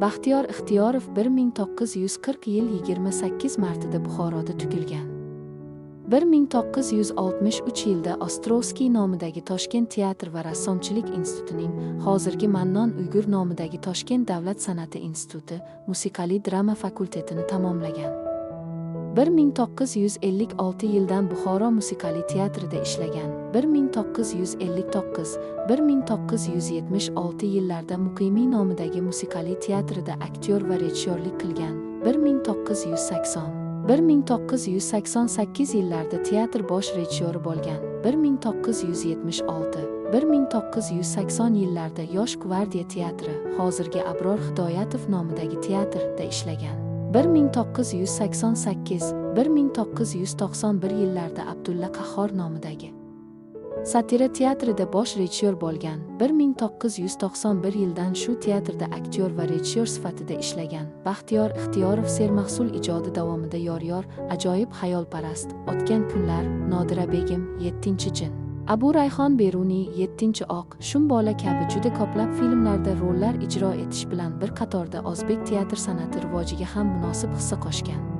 Baxtiyor Ixtiyorov 1940 yil 28 martida Buxoroda tug'ilgan. 1963 yilda Ostrovskiy nomidagi Toshkent teatr va rassomchilik institutining, hozirgi Mannon Uyg'ur nomidagi Toshkent davlat san'ati instituti musiqali drama fakultetini tamomlagan. 1956 yildan Buxoro musiqali teatrida ishlagan. 1959-1976 yillarda Muqimiy nomidagi musiqali teatrida aktyor va rejissyorlik qilgan. 1988 yillarda teatr bosh rejissyori bo'lgan. 1976-1980 yillarda Yosh gvardiya teatri, hozirgi Abror Hidoyatov nomidagi teatrda ishlagan. 1988-1991 yillarda Abdulla Qahhor nomidagi Satira teatrida bosh rejissyor bo'lgan. 1991 yildan shu teatrda aktyor va rejissyor sifatida ishlagan. Baxtiyor Ixtiyorov sermahsul ijodi davomida Yor, Ajoyib xayolparast, O'tgan kunlar, Nodira begim, 7-jin, Abu Rayhon Beruniy, 7-oq, Shumbola kabi juda ko'plab filmlarda rollar ijro etish bilan bir qatorda o'zbek teatr san'ati rivojiga ham munosib hissa qo'shgan.